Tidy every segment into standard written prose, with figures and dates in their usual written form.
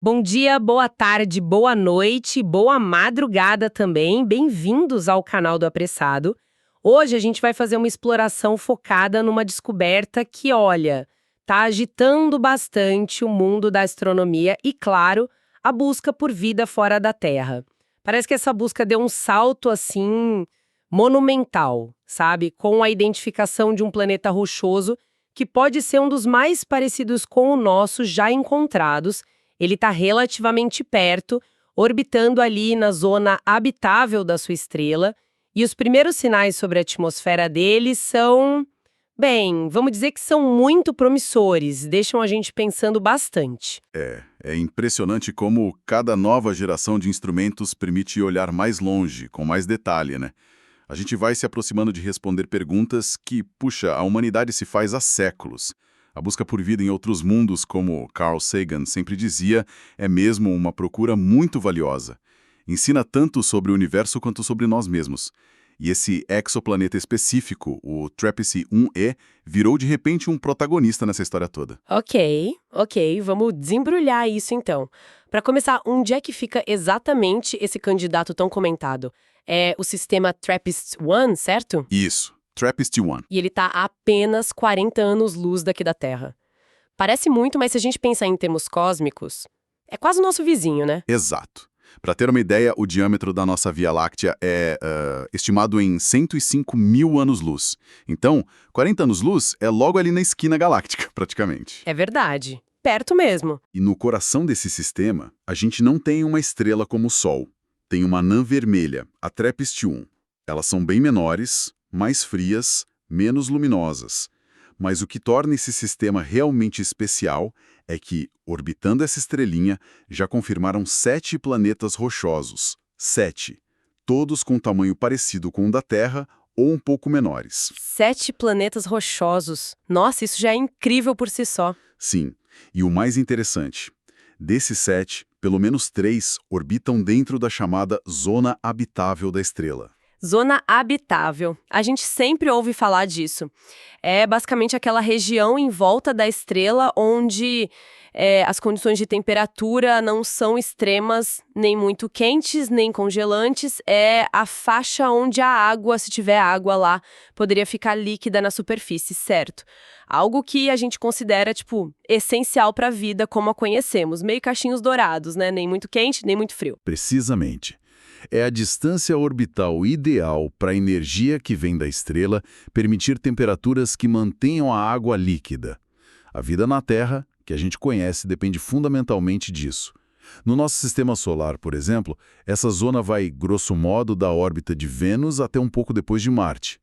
Bom dia, boa tarde, boa noite, boa madrugada também. Bem-vindos ao canal do Apressado. Hoje a gente vai fazer uma exploração focada numa descoberta que, olha, tá agitando bastante o mundo da astronomia e, claro, a busca por vida fora da Terra. Parece que essa busca deu um salto assim monumental, sabe? Com a identificação de um planeta rochoso que pode ser um dos mais parecidos com o nosso já encontrados. Ele está relativamente perto, orbitando ali na zona habitável da sua estrela, e os primeiros sinais sobre a atmosfera dele são, bem, vamos dizer que são muito promissores, deixam a gente pensando bastante. É impressionante como cada nova geração de instrumentos permite olhar mais longe, com mais detalhe, né? A gente vai se aproximando de responder perguntas que, puxa, a humanidade se faz há séculos. A busca por vida em outros mundos, como Carl Sagan sempre dizia, é mesmo uma procura muito valiosa. Ensina tanto sobre o universo quanto sobre nós mesmos. E esse exoplaneta específico, o TRAPPIST-1e, virou de repente um protagonista nessa história toda. Ok, vamos desembrulhar isso então. Para começar, onde é que fica exatamente esse candidato tão comentado? É o sistema TRAPPIST-1, certo? Isso, TRAPPIST-1. E ele está a apenas 40 anos-luz daqui da Terra. Parece muito, mas se a gente pensar em termos cósmicos, é quase o nosso vizinho, né? Exato. Para ter uma ideia, o diâmetro da nossa Via Láctea é estimado em 105 mil anos-luz. Então, 40 anos-luz é logo ali na esquina galáctica, praticamente. É verdade. Perto mesmo. E no coração desse sistema, a gente não tem uma estrela como o Sol. Tem uma anã vermelha, a TRAPPIST-1. Elas são bem menores, mais frias, menos luminosas. Mas o que torna esse sistema realmente especial é que, orbitando essa estrelinha, já confirmaram 7 planetas rochosos. 7. Todos com tamanho parecido com o da Terra ou um pouco menores. 7 planetas rochosos. Nossa, isso já é incrível por si só. Sim. E o mais interessante, desses 7, pelo menos 3 orbitam dentro da chamada zona habitável da estrela. Zona habitável. A gente sempre ouve falar disso. É basicamente aquela região em volta da estrela onde as condições de temperatura não são extremas, nem muito quentes, nem congelantes. É a faixa onde a água, se tiver água lá, poderia ficar líquida na superfície, certo? Algo que a gente considera, essencial para a vida como a conhecemos. Meio cachinhos dourados, né? Nem muito quente, nem muito frio. Precisamente. É a distância orbital ideal para a energia que vem da estrela permitir temperaturas que mantenham a água líquida. A vida na Terra, que a gente conhece, depende fundamentalmente disso. No nosso sistema solar, por exemplo, essa zona vai, grosso modo, da órbita de Vênus até um pouco depois de Marte.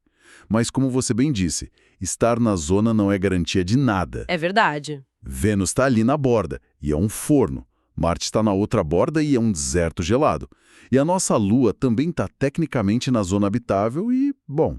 Mas, como você bem disse, estar na zona não é garantia de nada. É verdade. Vênus está ali na borda, e é um forno. Marte está na outra borda e é um deserto gelado. E a nossa Lua também está tecnicamente na zona habitável e, bom,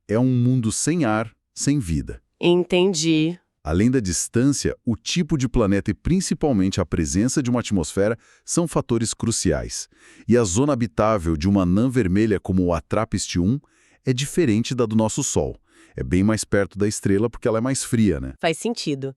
é um mundo sem ar, sem vida. Entendi. Além da distância, o tipo de planeta e principalmente a presença de uma atmosfera são fatores cruciais. E a zona habitável de uma anã vermelha como a TRAPPIST-1 é diferente da do nosso Sol. É bem mais perto da estrela porque ela é mais fria, né? Faz sentido.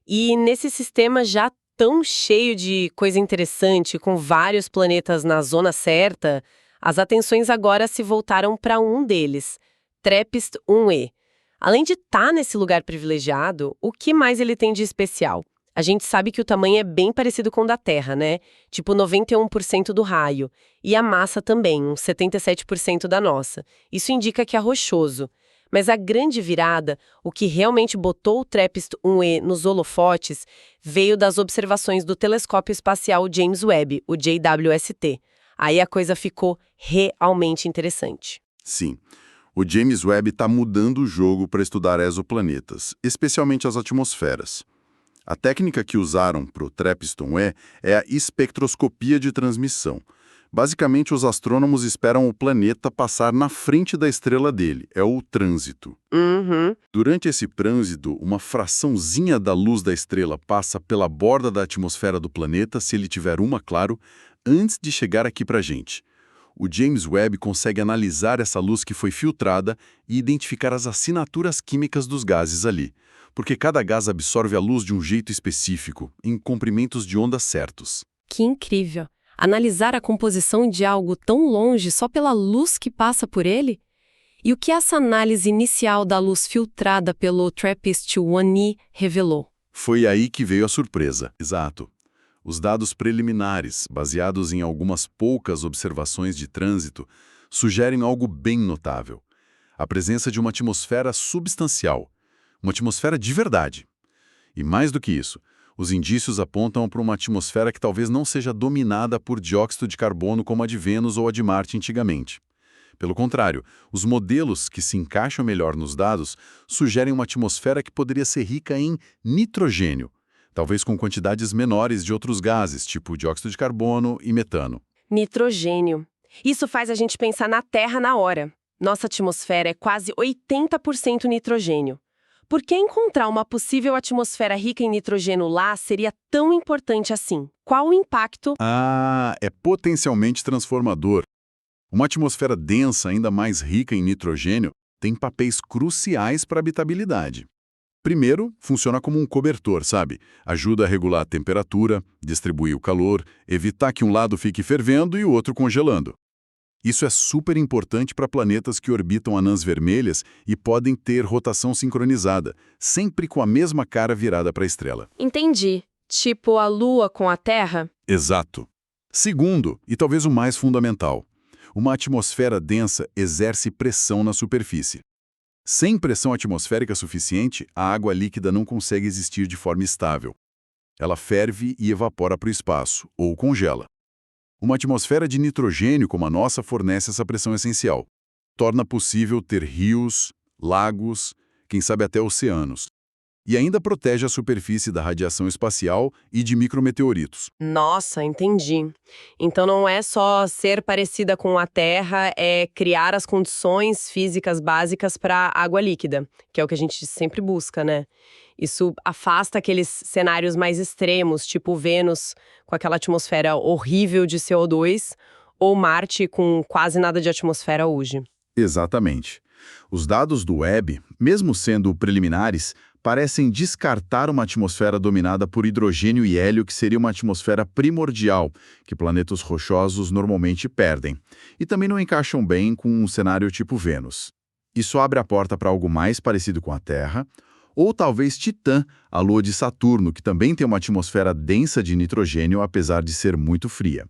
E nesse sistema já tão cheio de coisa interessante, com vários planetas na zona certa, as atenções agora se voltaram para um deles, TRAPPIST-1e. Além de estar nesse lugar privilegiado, o que mais ele tem de especial? A gente sabe que o tamanho é bem parecido com o da Terra, né? Tipo 91% do raio. E a massa também, uns 77% da nossa. Isso indica que é rochoso. Mas a grande virada, o que realmente botou o TRAPPIST-1e nos holofotes, veio das observações do telescópio espacial James Webb, o JWST. Aí a coisa ficou realmente interessante. Sim. O James Webb está mudando o jogo para estudar exoplanetas, especialmente as atmosferas. A técnica que usaram para o TRAPPIST-1e é a espectroscopia de transmissão. Basicamente, os astrônomos esperam o planeta passar na frente da estrela dele, é o trânsito. Uhum. Durante esse trânsito, uma fraçãozinha da luz da estrela passa pela borda da atmosfera do planeta, se ele tiver uma, claro, antes de chegar aqui para a gente. O James Webb consegue analisar essa luz que foi filtrada e identificar as assinaturas químicas dos gases ali. porque cada gás absorve a luz de um jeito específico, em comprimentos de onda certos. Que incrível! Analisar a composição de algo tão longe só pela luz que passa por ele? E o que essa análise inicial da luz filtrada pelo TRAPPIST-1e revelou? Foi aí que veio a surpresa. Exato. Os dados preliminares, baseados em algumas poucas observações de trânsito, sugerem algo bem notável. A presença de uma atmosfera substancial. Uma atmosfera de verdade. E mais do que isso, os indícios apontam para uma atmosfera que talvez não seja dominada por dióxido de carbono como a de Vênus ou a de Marte antigamente. Pelo contrário, os modelos que se encaixam melhor nos dados sugerem uma atmosfera que poderia ser rica em nitrogênio, talvez com quantidades menores de outros gases, tipo dióxido de carbono e metano. Nitrogênio. Isso faz a gente pensar na Terra na hora. Nossa atmosfera é quase 80% nitrogênio. Por que encontrar uma possível atmosfera rica em nitrogênio lá seria tão importante assim? Qual o impacto? É potencialmente transformador. Uma atmosfera densa, ainda mais rica em nitrogênio, tem papéis cruciais para a habitabilidade. Primeiro, funciona como um cobertor, sabe? Ajuda a regular a temperatura, distribuir o calor, evitar que um lado fique fervendo e o outro congelando. Isso é super importante para planetas que orbitam anãs vermelhas e podem ter rotação sincronizada, sempre com a mesma cara virada para a estrela. Entendi. Tipo a Lua com a Terra? Exato. Segundo, e talvez o mais fundamental, uma atmosfera densa exerce pressão na superfície. Sem pressão atmosférica suficiente, a água líquida não consegue existir de forma estável. Ela ferve e evapora para o espaço, ou congela. Uma atmosfera de nitrogênio como a nossa fornece essa pressão essencial. Torna possível ter rios, lagos, quem sabe até oceanos. E ainda protege a superfície da radiação espacial e de micrometeoritos. Nossa, entendi. Então não é só ser parecida com a Terra, é criar as condições físicas básicas para água líquida, que é o que a gente sempre busca, né? Isso afasta aqueles cenários mais extremos, tipo Vênus com aquela atmosfera horrível de CO2, ou Marte com quase nada de atmosfera hoje. Exatamente. Os dados do Webb, mesmo sendo preliminares, parecem descartar uma atmosfera dominada por hidrogênio e hélio, que seria uma atmosfera primordial, que planetas rochosos normalmente perdem. E também não encaixam bem com um cenário tipo Vênus. Isso abre a porta para algo mais parecido com a Terra, ou talvez Titã, a lua de Saturno, que também tem uma atmosfera densa de nitrogênio, apesar de ser muito fria.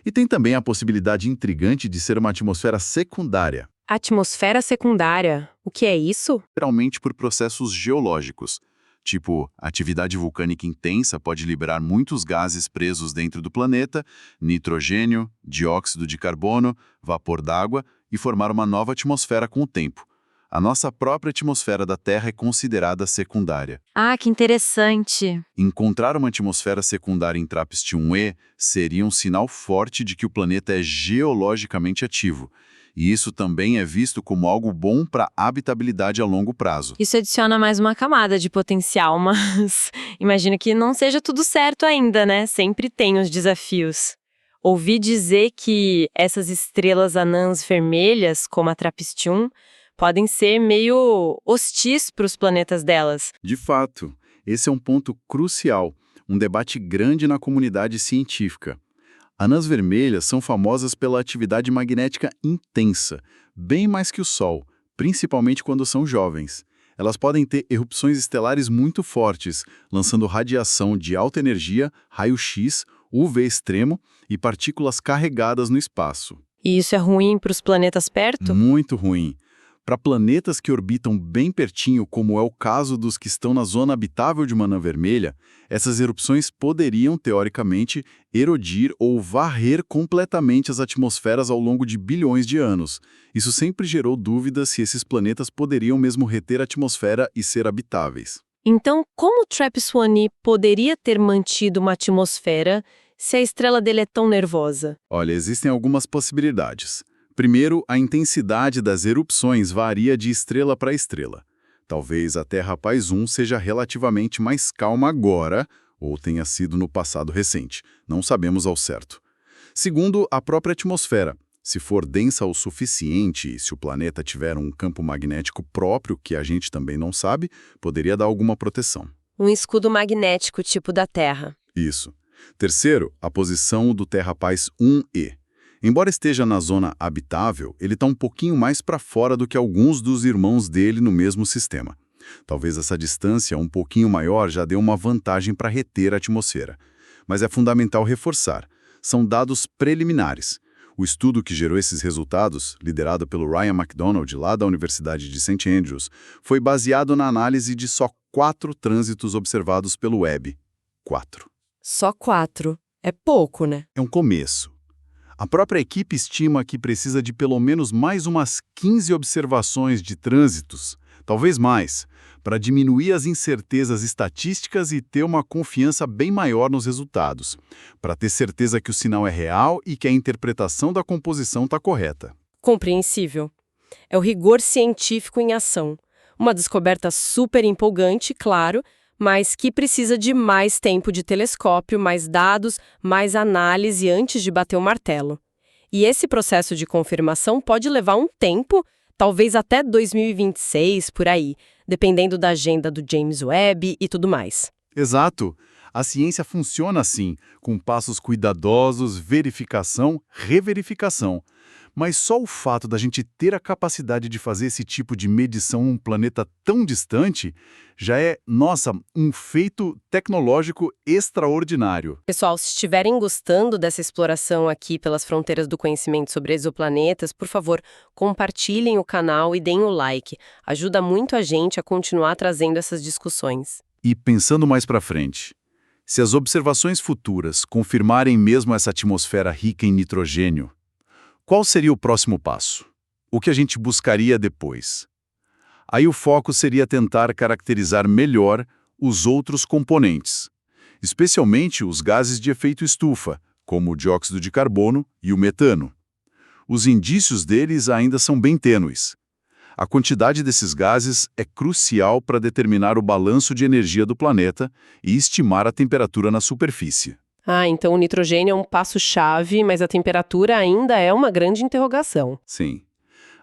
E tem também a possibilidade intrigante de ser uma atmosfera secundária. Atmosfera secundária, o que é isso? Geralmente por processos geológicos. Tipo, a atividade vulcânica intensa pode liberar muitos gases presos dentro do planeta, nitrogênio, dióxido de carbono, vapor d'água, e formar uma nova atmosfera com o tempo. A nossa própria atmosfera da Terra é considerada secundária. Ah, que interessante. Encontrar uma atmosfera secundária em TRAPPIST-1e seria um sinal forte de que o planeta é geologicamente ativo. E isso também é visto como algo bom para a habitabilidade a longo prazo. Isso adiciona mais uma camada de potencial, mas imagino que não seja tudo certo ainda, né? Sempre tem os desafios. Ouvi dizer que essas estrelas anãs vermelhas, como a TRAPPIST-1, podem ser meio hostis para os planetas delas. De fato, esse é um ponto crucial, um debate grande na comunidade científica. Anãs vermelhas são famosas pela atividade magnética intensa, bem mais que o Sol, principalmente quando são jovens. Elas podem ter erupções estelares muito fortes, lançando radiação de alta energia, raio-x, UV extremo e partículas carregadas no espaço. E isso é ruim para os planetas perto? Muito ruim. Para planetas que orbitam bem pertinho, como é o caso dos que estão na zona habitável de uma anã vermelha, essas erupções poderiam, teoricamente, erodir ou varrer completamente as atmosferas ao longo de bilhões de anos. Isso sempre gerou dúvidas se esses planetas poderiam mesmo reter a atmosfera e ser habitáveis. Então, como o TRAPPIST-1e poderia ter mantido uma atmosfera se a estrela dele é tão nervosa? Olha, existem algumas possibilidades. Primeiro, a intensidade das erupções varia de estrela para estrela. Talvez a Terra-Paz 1 seja relativamente mais calma agora, ou tenha sido no passado recente. Não sabemos ao certo. Segundo, a própria atmosfera. Se for densa o suficiente e se o planeta tiver um campo magnético próprio, que a gente também não sabe, poderia dar alguma proteção. Um escudo magnético tipo da Terra. Isso. Terceiro, a posição do Terra-Paz 1e. Embora esteja na zona habitável, ele está um pouquinho mais para fora do que alguns dos irmãos dele no mesmo sistema. Talvez essa distância um pouquinho maior já dê uma vantagem para reter a atmosfera. Mas é fundamental reforçar. São dados preliminares. O estudo que gerou esses resultados, liderado pelo Ryan McDonald, lá da Universidade de St. Andrews, foi baseado na análise de só 4 trânsitos observados pelo Webb. 4. Só 4. É pouco, né? É um começo. A própria equipe estima que precisa de pelo menos mais umas 15 observações de trânsitos, talvez mais, para diminuir as incertezas estatísticas e ter uma confiança bem maior nos resultados, para ter certeza que o sinal é real e que a interpretação da composição está correta. Compreensível. É o rigor científico em ação. Uma descoberta super empolgante, claro, mas que precisa de mais tempo de telescópio, mais dados, mais análise antes de bater o martelo. E esse processo de confirmação pode levar um tempo, talvez até 2026, por aí, dependendo da agenda do James Webb e tudo mais. Exato. A ciência funciona assim, com passos cuidadosos, verificação, reverificação. Mas só o fato da gente ter a capacidade de fazer esse tipo de medição em um planeta tão distante já é, nossa, um feito tecnológico extraordinário. Pessoal, se estiverem gostando dessa exploração aqui pelas fronteiras do conhecimento sobre exoplanetas, por favor, compartilhem o canal e deem o like. Ajuda muito a gente a continuar trazendo essas discussões. E pensando mais para frente, se as observações futuras confirmarem mesmo essa atmosfera rica em nitrogênio, qual seria o próximo passo? O que a gente buscaria depois? Aí o foco seria tentar caracterizar melhor os outros componentes, especialmente os gases de efeito estufa, como o dióxido de carbono e o metano. Os indícios deles ainda são bem tênues. A quantidade desses gases é crucial para determinar o balanço de energia do planeta e estimar a temperatura na superfície. Então o nitrogênio é um passo-chave, mas a temperatura ainda é uma grande interrogação. Sim.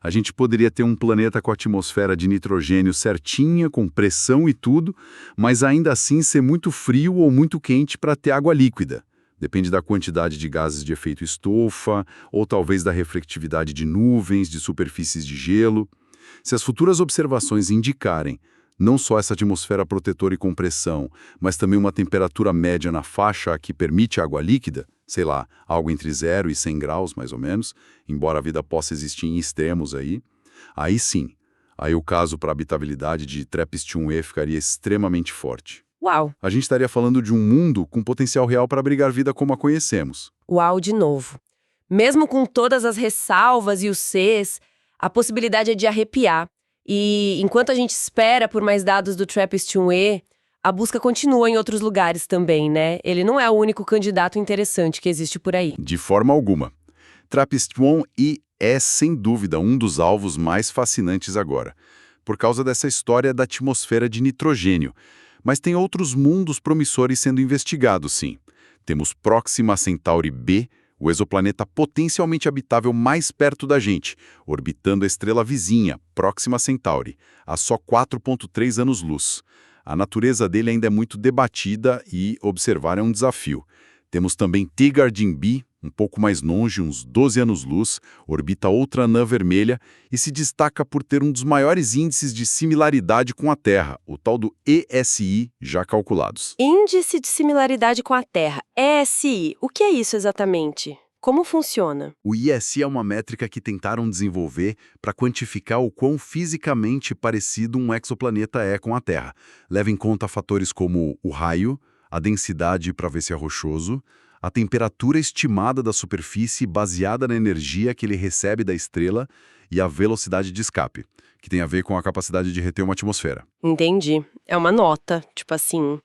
A gente poderia ter um planeta com a atmosfera de nitrogênio certinha, com pressão e tudo, mas ainda assim ser muito frio ou muito quente para ter água líquida. Depende da quantidade de gases de efeito estufa, ou talvez da reflectividade de nuvens, de superfícies de gelo. Se as futuras observações indicarem não só essa atmosfera protetora e compressão, mas também uma temperatura média na faixa que permite água líquida, sei lá, algo entre 0 e 100 graus, mais ou menos, embora a vida possa existir em extremos aí sim, aí o caso para a habitabilidade de TRAPPIST-1e ficaria extremamente forte. Uau! A gente estaria falando de um mundo com potencial real para abrigar vida como a conhecemos. Uau de novo. Mesmo com todas as ressalvas e os Cs, a possibilidade é de arrepiar. E enquanto a gente espera por mais dados do TRAPPIST-1e, a busca continua em outros lugares também, né? Ele não é o único candidato interessante que existe por aí. De forma alguma. TRAPPIST-1e é, sem dúvida, um dos alvos mais fascinantes agora, por causa dessa história da atmosfera de nitrogênio. Mas tem outros mundos promissores sendo investigados, sim. Temos Próxima Centauri b, o exoplaneta potencialmente habitável mais perto da gente, orbitando a estrela vizinha, Próxima Centauri, a só 4,3 anos-luz. A natureza dele ainda é muito debatida e observar é um desafio. Temos também Teegardien b, um pouco mais longe, uns 12 anos-luz, orbita outra anã vermelha e se destaca por ter um dos maiores índices de similaridade com a Terra, o tal do ESI, já calculados. Índice de similaridade com a Terra, ESI. O que é isso exatamente? Como funciona? O ESI é uma métrica que tentaram desenvolver para quantificar o quão fisicamente parecido um exoplaneta é com a Terra. Leva em conta fatores como o raio, a densidade para ver se é rochoso, a temperatura estimada da superfície baseada na energia que ele recebe da estrela e a velocidade de escape, que tem a ver com a capacidade de reter uma atmosfera. Entendi. É uma nota, tipo assim.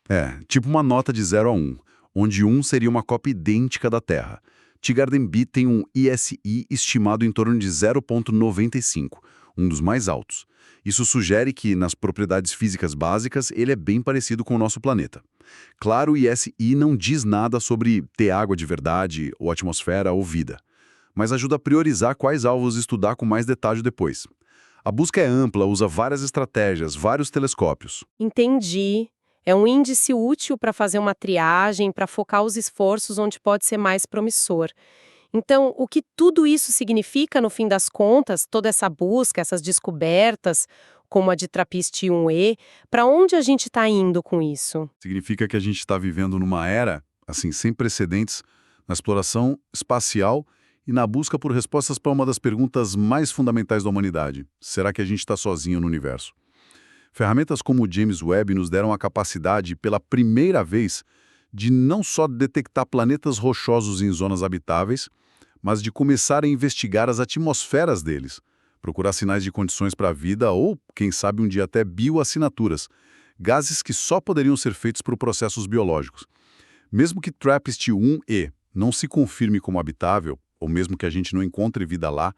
Tipo uma nota de 0 a 1, onde 1 seria uma cópia idêntica da Terra. Teegardien b tem um ESI estimado em torno de 0,95, um dos mais altos. Isso sugere que, nas propriedades físicas básicas, ele é bem parecido com o nosso planeta. Claro, o ESI não diz nada sobre ter água de verdade, ou atmosfera, ou vida. mas ajuda a priorizar quais alvos estudar com mais detalhe depois. A busca é ampla, usa várias estratégias, vários telescópios. Entendi. É um índice útil para fazer uma triagem, para focar os esforços onde pode ser mais promissor. Então, o que tudo isso significa, no fim das contas, toda essa busca, essas descobertas, como a de TRAPPIST-1E, para onde a gente está indo com isso? Significa que a gente está vivendo numa era, assim, sem precedentes, na exploração espacial e na busca por respostas para uma das perguntas mais fundamentais da humanidade. Será que a gente está sozinho no universo? Ferramentas como o James Webb nos deram a capacidade, pela primeira vez, de não só detectar planetas rochosos em zonas habitáveis, mas de começar a investigar as atmosferas deles, procurar sinais de condições para a vida ou, quem sabe um dia até bioassinaturas, gases que só poderiam ser feitos por processos biológicos. Mesmo que TRAPPIST-1E não se confirme como habitável, ou mesmo que a gente não encontre vida lá,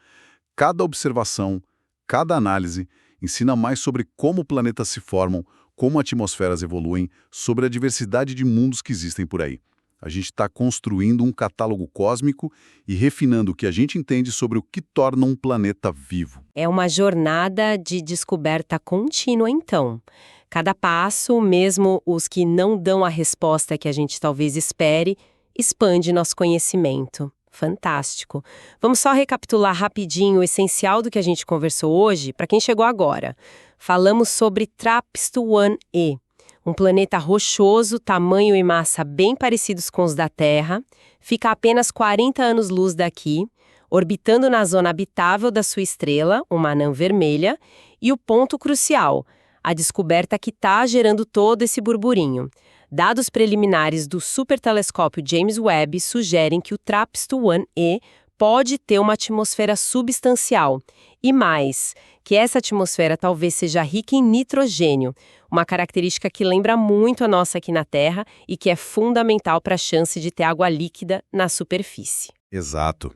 cada observação, cada análise ensina mais sobre como planetas se formam, como atmosferas evoluem, sobre a diversidade de mundos que existem por aí. A gente está construindo um catálogo cósmico e refinando o que a gente entende sobre o que torna um planeta vivo. É uma jornada de descoberta contínua, então. Cada passo, mesmo os que não dão a resposta que a gente talvez espere, expande nosso conhecimento. Fantástico. Vamos só recapitular rapidinho o essencial do que a gente conversou hoje, para quem chegou agora. Falamos sobre TRAPPIST-1E, um planeta rochoso, tamanho e massa bem parecidos com os da Terra, fica a apenas 40 anos-luz daqui, orbitando na zona habitável da sua estrela, uma anã vermelha, e o ponto crucial, a descoberta que está gerando todo esse burburinho. Dados preliminares do supertelescópio James Webb sugerem que o TRAPPIST-1E pode ter uma atmosfera substancial. E mais, que essa atmosfera talvez seja rica em nitrogênio, uma característica que lembra muito a nossa aqui na Terra e que é fundamental para a chance de ter água líquida na superfície. Exato.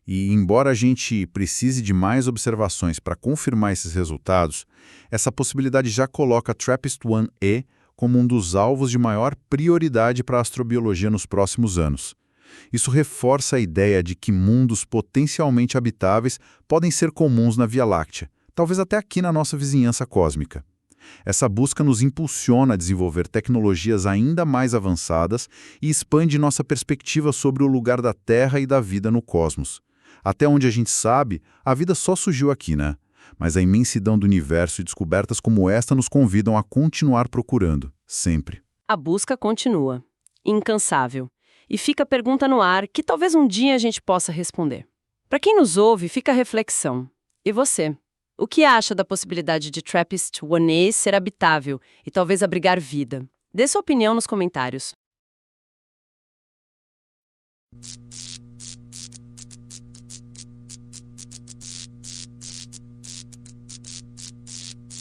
E embora a gente precise de mais observações para confirmar esses resultados, essa possibilidade já coloca TRAPPIST-1E como um dos alvos de maior prioridade para a astrobiologia nos próximos anos. Isso reforça a ideia de que mundos potencialmente habitáveis podem ser comuns na Via Láctea, talvez até aqui na nossa vizinhança cósmica. Essa busca nos impulsiona a desenvolver tecnologias ainda mais avançadas e expande nossa perspectiva sobre o lugar da Terra e da vida no cosmos. Até onde a gente sabe, a vida só surgiu aqui, né? Mas a imensidão do universo e descobertas como esta nos convidam a continuar procurando, sempre. A busca continua, incansável. E fica a pergunta no ar que talvez um dia a gente possa responder. Para quem nos ouve, fica a reflexão. E você? O que acha da possibilidade de TRAPPIST-1E ser habitável e talvez abrigar vida? Dê sua opinião nos comentários.